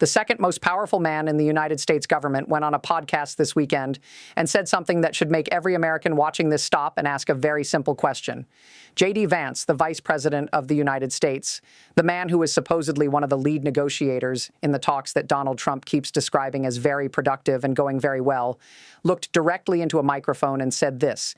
The second most powerful man in the United States government went on a podcast this weekend and said something that should make every American watching this stop and ask a very simple question. J.D. Vance, the Vice President of the United States, the man who is supposedly one of the lead negotiators in the talks that Donald Trump keeps describing as very productive and going very well, looked directly into a microphone and said this: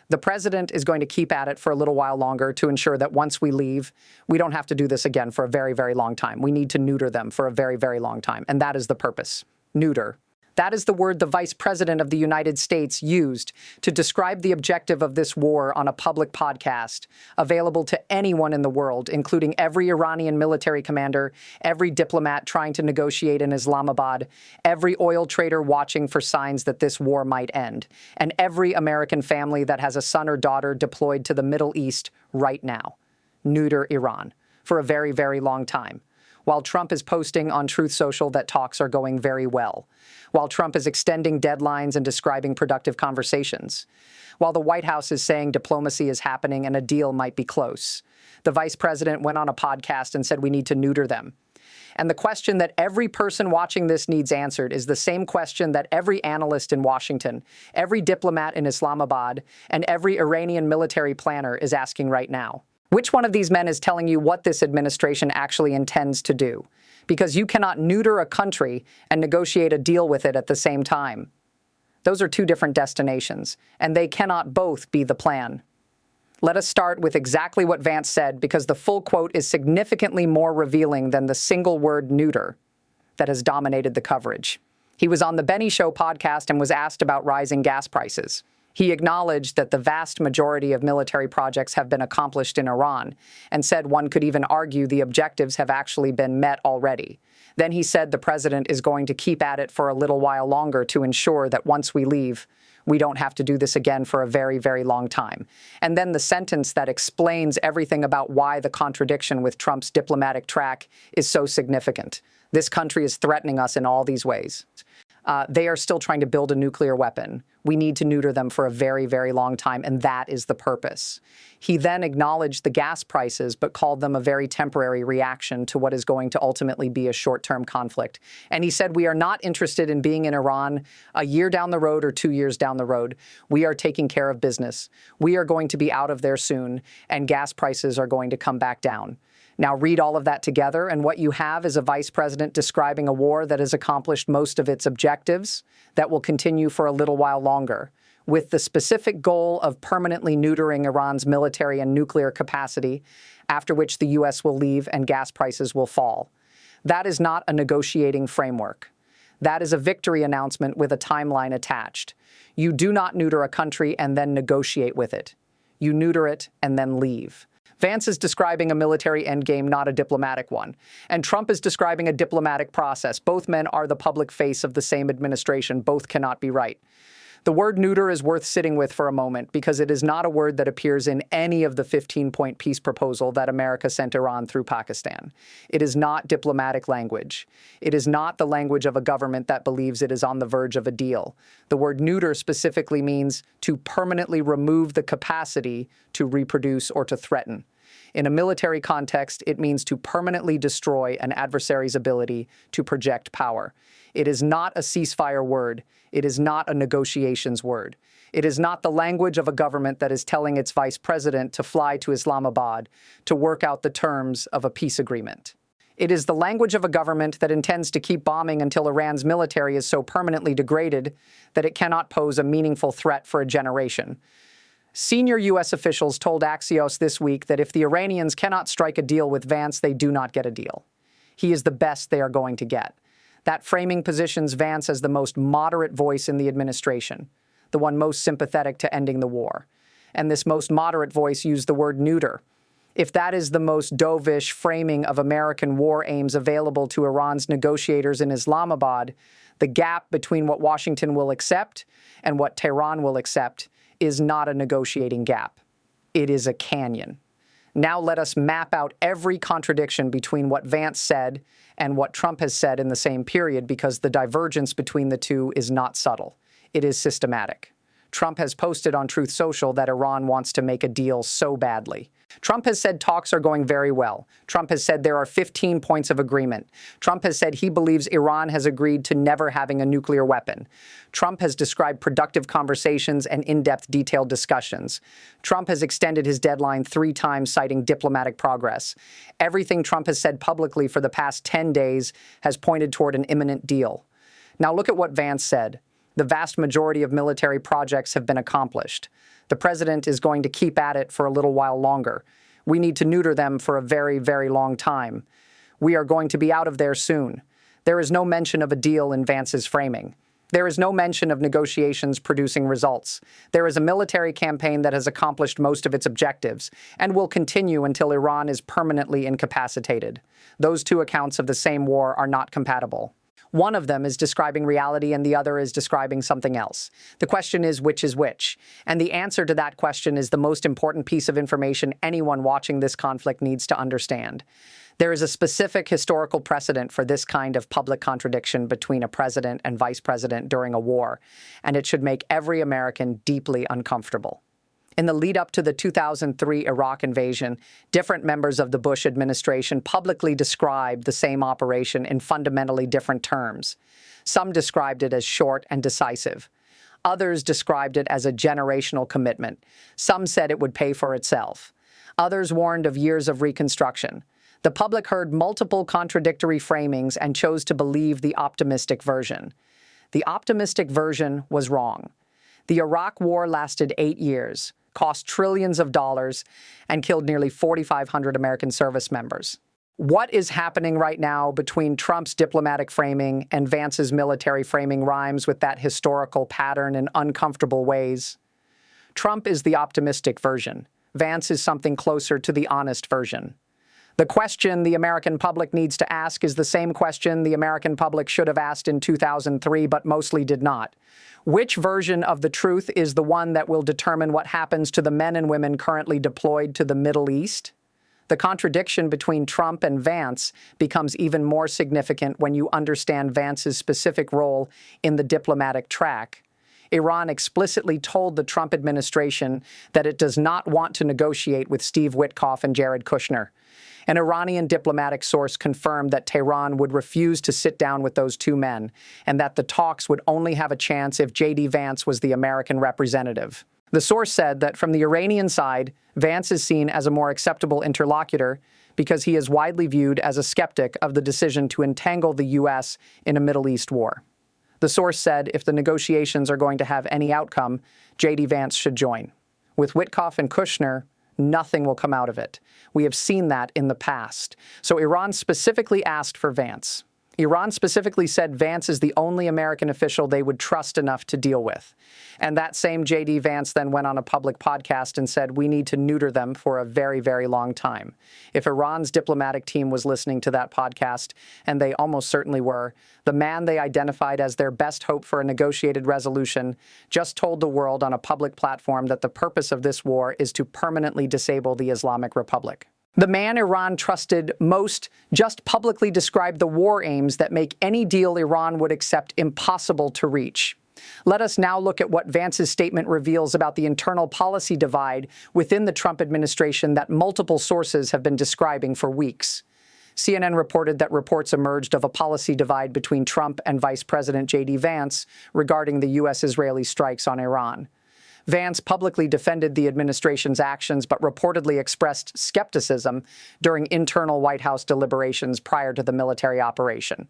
"The president is going to keep at it for a little while longer to ensure that once we leave, we don't have to do this again for a very, very long time. We need to neuter them for a very, very long time." And that is the purpose. Neuter. That is the word the Vice President of the United States used to describe the objective of this war on a public podcast, available to anyone in the world, including every Iranian military commander, every diplomat trying to negotiate in Islamabad, every oil trader watching for signs that this war might end, and every American family that has a son or daughter deployed to the Middle East right now. Neuter Iran for a very, very long time. While Trump is posting on Truth Social that talks are going very well, while Trump is extending deadlines and describing productive conversations, while the White House is saying diplomacy is happening and a deal might be close, the vice president went on a podcast and said we need to neuter them. And the question that every person watching this needs answered is the same question that every analyst in Washington, every diplomat in Islamabad, and every Iranian military planner is asking right now. Which one of these men is telling you what this administration actually intends to do? Because you cannot neuter a country and negotiate a deal with it at the same time. Those are two different destinations, and they cannot both be the plan. Let us start with exactly what Vance said, because the full quote is significantly more revealing than the single word neuter that has dominated the coverage. He was on the Benny Show podcast and was asked about rising gas prices. He acknowledged that the vast majority of military projects have been accomplished in Iran and said one could even argue the objectives have actually been met already. Then he said the president is going to keep at it for a little while longer to ensure that once we leave, we don't have to do this again for a very, very long time. And then the sentence that explains everything about why the contradiction with Trump's diplomatic track is so significant. This country is threatening us in all these ways. They are still trying to build a nuclear weapon. We need to neuter them for a very, very long time, and that is the purpose. He then acknowledged the gas prices, but called them a very temporary reaction to what is going to ultimately be a short-term conflict. And he said, we are not interested in being in Iran a year down the road or 2 years down the road. We are taking care of business. We are going to be out of there soon, and gas prices are going to come back down. Now read all of that together, and what you have is a vice president describing a war that has accomplished most of its objectives, that will continue for a little while longer, with the specific goal of permanently neutering Iran's military and nuclear capacity, after which the U.S. will leave and gas prices will fall. That is not a negotiating framework. That is a victory announcement with a timeline attached. You do not neuter a country and then negotiate with it. You neuter it and then leave. Vance is describing a military endgame, not a diplomatic one. And Trump is describing a diplomatic process. Both men are the public face of the same administration. Both cannot be right. The word neuter is worth sitting with for a moment because it is not a word that appears in any of the 15-point peace proposal that America sent Iran through Pakistan. It is not diplomatic language. It is not the language of a government that believes it is on the verge of a deal. The word neuter specifically means to permanently remove the capacity to reproduce or to threaten. In a military context, it means to permanently destroy an adversary's ability to project power. It is not a ceasefire word. It is not a negotiations word. It is not the language of a government that is telling its vice president to fly to Islamabad to work out the terms of a peace agreement. It is the language of a government that intends to keep bombing until Iran's military is so permanently degraded that it cannot pose a meaningful threat for a generation. Senior U.S. officials told Axios this week that if the Iranians cannot strike a deal with Vance, they do not get a deal. He is the best they are going to get. That framing positions Vance as the most moderate voice in the administration, the one most sympathetic to ending the war. And this most moderate voice used the word neuter. If that is the most dovish framing of American war aims available to Iran's negotiators in Islamabad, the gap between what Washington will accept and what Tehran will accept is not a negotiating gap. It is a canyon. Now let us map out every contradiction between what Vance said and what Trump has said in the same period, because the divergence between the two is not subtle. It is systematic. Trump has posted on Truth Social that Iran wants to make a deal so badly. Trump has said talks are going very well. Trump has said there are 15 points of agreement. Trump has said he believes Iran has agreed to never having a nuclear weapon. Trump has described productive conversations and in-depth detailed discussions. Trump has extended his deadline 3 times, citing diplomatic progress. Everything Trump has said publicly for the past 10 days has pointed toward an imminent deal. Now look at what Vance said. The vast majority of military projects have been accomplished. The president is going to keep at it for a little while longer. We need to neuter them for a very, very long time. We are going to be out of there soon. There is no mention of a deal in Vance's framing. There is no mention of negotiations producing results. There is a military campaign that has accomplished most of its objectives and will continue until Iran is permanently incapacitated. Those two accounts of the same war are not compatible. One of them is describing reality and the other is describing something else. The question is which? And the answer to that question is the most important piece of information anyone watching this conflict needs to understand. There is a specific historical precedent for this kind of public contradiction between a president and vice president during a war, and it should make every American deeply uncomfortable. In the lead-up to the 2003 Iraq invasion, different members of the Bush administration publicly described the same operation in fundamentally different terms. Some described it as short and decisive. Others described it as a generational commitment. Some said it would pay for itself. Others warned of years of reconstruction. The public heard multiple contradictory framings and chose to believe the optimistic version. The optimistic version was wrong. The Iraq War lasted 8 years, cost trillions of dollars, and killed nearly 4,500 American service members. What is happening right now between Trump's diplomatic framing and Vance's military framing rhymes with that historical pattern in uncomfortable ways. Trump is the optimistic version. Vance is something closer to the honest version. The question the American public needs to ask is the same question the American public should have asked in 2003, but mostly did not. Which version of the truth is the one that will determine what happens to the men and women currently deployed to the Middle East? The contradiction between Trump and Vance becomes even more significant when you understand Vance's specific role in the diplomatic track. Iran explicitly told the Trump administration that it does not want to negotiate with Steve Witkoff and Jared Kushner. An Iranian diplomatic source confirmed that Tehran would refuse to sit down with those two men, and that the talks would only have a chance if J.D. Vance was the American representative. The source said that from the Iranian side, Vance is seen as a more acceptable interlocutor because he is widely viewed as a skeptic of the decision to entangle the U.S. in a Middle East war. The source said if the negotiations are going to have any outcome, J.D. Vance should join. With Witkoff and Kushner, nothing will come out of it. We have seen that in the past. So Iran specifically asked for Vance. Iran specifically said Vance is the only American official they would trust enough to deal with. And that same J.D. Vance then went on a public podcast and said, we need to neuter them for a very, very long time. If Iran's diplomatic team was listening to that podcast, and they almost certainly were, the man they identified as their best hope for a negotiated resolution just told the world on a public platform that the purpose of this war is to permanently disable the Islamic Republic. The man Iran trusted most just publicly described the war aims that make any deal Iran would accept impossible to reach. Let us now look at what Vance's statement reveals about the internal policy divide within the Trump administration that multiple sources have been describing for weeks. CNN reported that reports emerged of a policy divide between Trump and Vice President J.D. Vance regarding the U.S.-Israeli strikes on Iran. Vance publicly defended the administration's actions but reportedly expressed skepticism during internal White House deliberations prior to the military operation.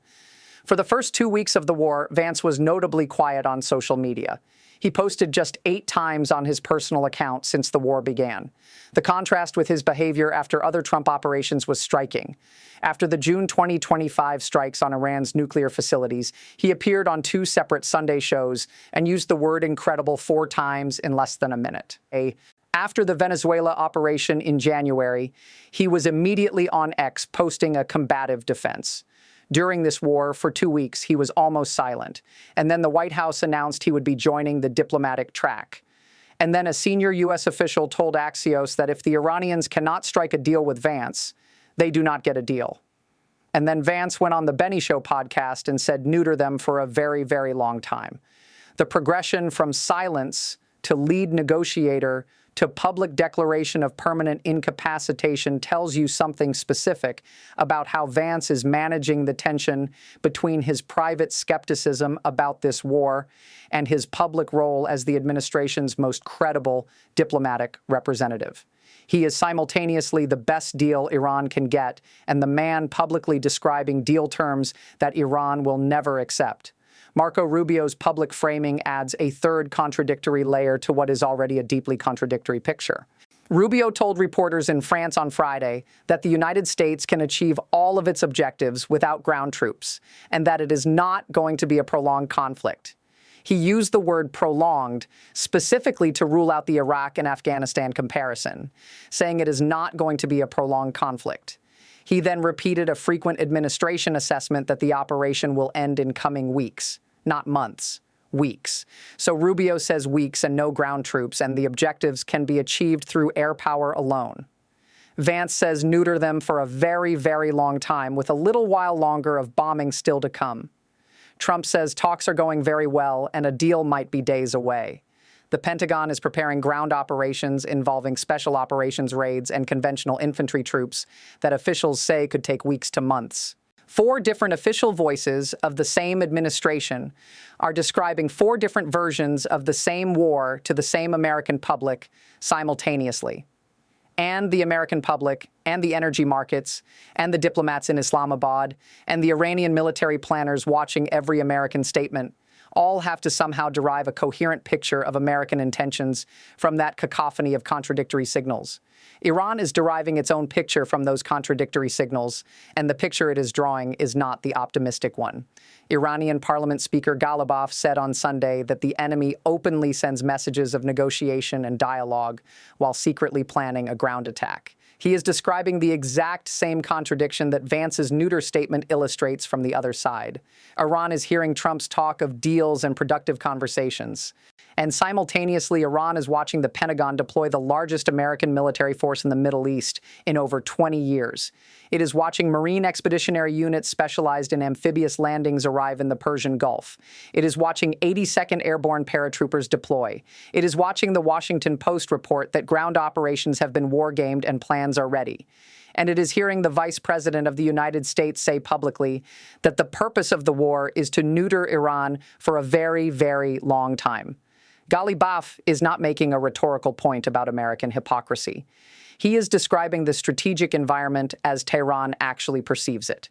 For the first 2 weeks of the war, Vance was notably quiet on social media. He posted just 8 times on his personal account since the war began. The contrast with his behavior after other Trump operations was striking. After the June 2025 strikes on Iran's nuclear facilities, he appeared on 2 separate Sunday shows and used the word incredible 4 times in less than a minute. After the Venezuela operation in January, he was immediately on X posting a combative defense. During this war, for 2 weeks, he was almost silent. And then the White House announced he would be joining the diplomatic track. And then a senior U.S. official told Axios that if the Iranians cannot strike a deal with Vance, they do not get a deal. And then Vance went on the Benny Show podcast and said neuter them for a very, very long time. The progression from silence to lead negotiator to public declaration of permanent incapacitation tells you something specific about how Vance is managing the tension between his private skepticism about this war and his public role as the administration's most credible diplomatic representative. He is simultaneously the best deal Iran can get and the man publicly describing deal terms that Iran will never accept. Marco Rubio's public framing adds a third contradictory layer to what is already a deeply contradictory picture. Rubio told reporters in France on Friday that the United States can achieve all of its objectives without ground troops, and that it is not going to be a prolonged conflict. He used the word prolonged specifically to rule out the Iraq and Afghanistan comparison, saying it is not going to be a prolonged conflict. He then repeated a frequent administration assessment that the operation will end in coming weeks, not months, weeks. So Rubio says weeks and no ground troops, and the objectives can be achieved through air power alone. Vance says neuter them for a very, very long time, with a little while longer of bombing still to come. Trump says talks are going very well and a deal might be days away. The Pentagon is preparing ground operations involving special operations raids and conventional infantry troops that officials say could take weeks to months. 4 different official voices of the same administration are describing 4 different versions of the same war to the same American public simultaneously. And the American public, and the energy markets, and the diplomats in Islamabad, and the Iranian military planners watching every American statement all have to somehow derive a coherent picture of American intentions from that cacophony of contradictory signals. Iran is deriving its own picture from those contradictory signals, and the picture it is drawing is not the optimistic one. Iranian Parliament Speaker Ghalibaf said on Sunday that the enemy openly sends messages of negotiation and dialogue while secretly planning a ground attack. He is describing the exact same contradiction that Vance's neuter statement illustrates from the other side. Iran is hearing Trump's talk of deals and productive conversations. And simultaneously, Iran is watching the Pentagon deploy the largest American military force in the Middle East in over 20 years. It is watching Marine Expeditionary Units specialized in amphibious landings arrive in the Persian Gulf. It is watching 82nd Airborne paratroopers deploy. It is watching the Washington Post report that ground operations have been war-gamed and plans are ready. And it is hearing the Vice President of the United States say publicly that the purpose of the war is to neuter Iran for a very, very long time. Ghalibaf is not making a rhetorical point about American hypocrisy. He is describing the strategic environment as Tehran actually perceives it.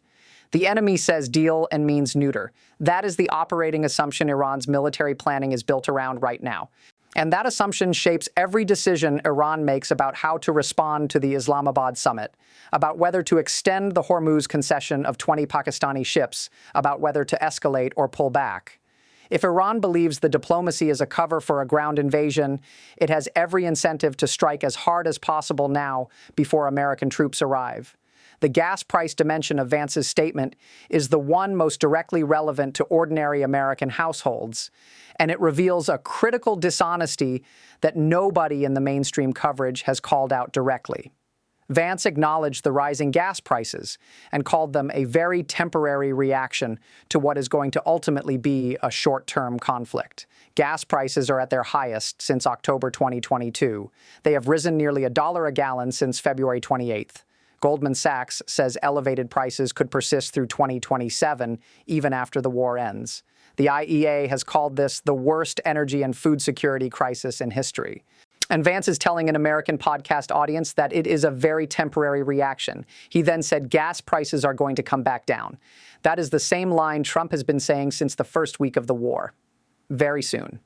The enemy says deal and means neuter. That is the operating assumption Iran's military planning is built around right now. And that assumption shapes every decision Iran makes about how to respond to the Islamabad summit, about whether to extend the Hormuz concession of 20 Pakistani ships, about whether to escalate or pull back. If Iran believes the diplomacy is a cover for a ground invasion, it has every incentive to strike as hard as possible now before American troops arrive. The gas price dimension of Vance's statement is the one most directly relevant to ordinary American households, and it reveals a critical dishonesty that nobody in the mainstream coverage has called out directly. Vance acknowledged the rising gas prices and called them a very temporary reaction to what is going to ultimately be a short-term conflict. Gas prices are at their highest since October 2022. They have risen nearly $1 a gallon since February 28th. Goldman Sachs says elevated prices could persist through 2027, even after the war ends. The IEA has called this the worst energy and food security crisis in history. And Vance is telling an American podcast audience that it is a very temporary reaction. He then said gas prices are going to come back down. That is the same line Trump has been saying since the first week of the war. Very soon.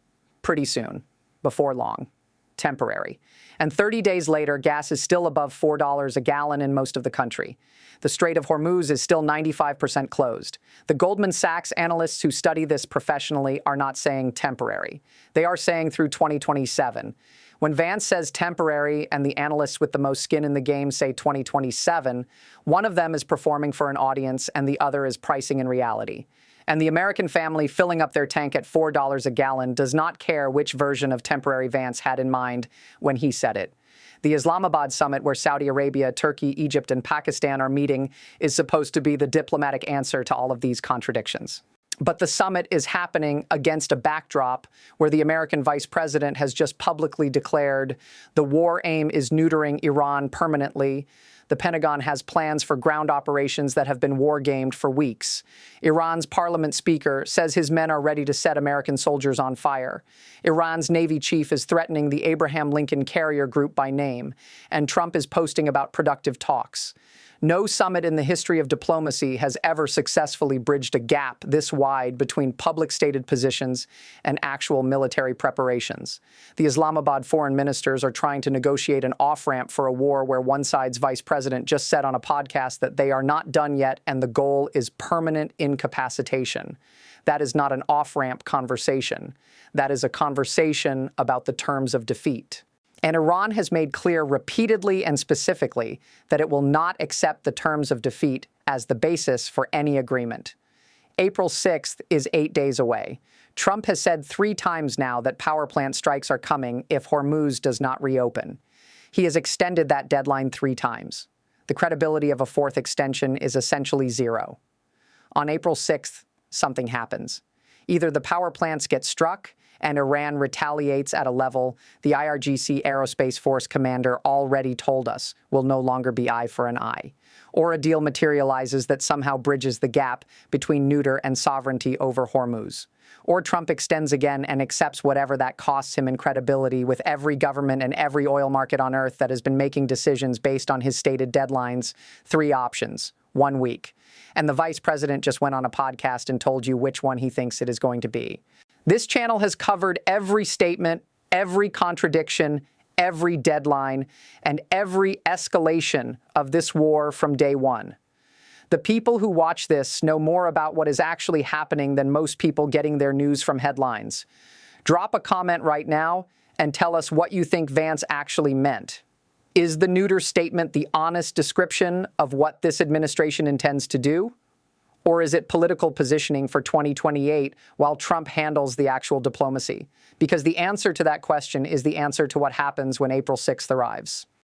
Pretty soon. Before long. Temporary. And 30 days later, gas is still above $4 a gallon in most of the country. The Strait of Hormuz is still 95% closed. The Goldman Sachs analysts who study this professionally are not saying temporary. They are saying through 2027. When Vance says temporary and the analysts with the most skin in the game say 2027, one of them is performing for an audience and the other is pricing in reality. And the American family filling up their tank at $4 a gallon does not care which version of temporary Vance had in mind when he said it. The Islamabad summit, where Saudi Arabia, Turkey, Egypt, and Pakistan are meeting, is supposed to be the diplomatic answer to all of these contradictions. But the summit is happening against a backdrop where the American vice president has just publicly declared the war aim is neutering Iran permanently. The Pentagon has plans for ground operations that have been war-gamed for weeks. Iran's parliament speaker says his men are ready to set American soldiers on fire. Iran's Navy chief is threatening the Abraham Lincoln Carrier Group by name, and Trump is posting about productive talks. No summit in the history of diplomacy has ever successfully bridged a gap this wide between public stated positions and actual military preparations. The Islamabad foreign ministers are trying to negotiate an off-ramp for a war where one side's vice president just said on a podcast that they are not done yet and the goal is permanent incapacitation. That is not an off-ramp conversation. That is a conversation about the terms of defeat. And Iran has made clear repeatedly and specifically that it will not accept the terms of defeat as the basis for any agreement. April 6th is 8 days away. Trump has said 3 times now that power plant strikes are coming if Hormuz does not reopen. He has extended that deadline 3 times. The credibility of a 4th extension is essentially zero. On April 6th, something happens. Either the power plants get struck and Iran retaliates at a level the IRGC Aerospace Force commander already told us will no longer be eye for an eye, or a deal materializes that somehow bridges the gap between Neuter and sovereignty over Hormuz. Or Trump extends again and accepts whatever that costs him in credibility with every government and every oil market on earth that has been making decisions based on his stated deadlines. 3 options, 1 week. And the vice president just went on a podcast and told you which one he thinks it is going to be. This channel has covered every statement, every contradiction, every deadline, and every escalation of this war from day one. The people who watch this know more about what is actually happening than most people getting their news from headlines. Drop a comment right now and tell us what you think Vance actually meant. Is the Neuter statement the honest description of what this administration intends to do? Or is it political positioning for 2028 while Trump handles the actual diplomacy? Because the answer to that question is the answer to what happens when April 6th arrives.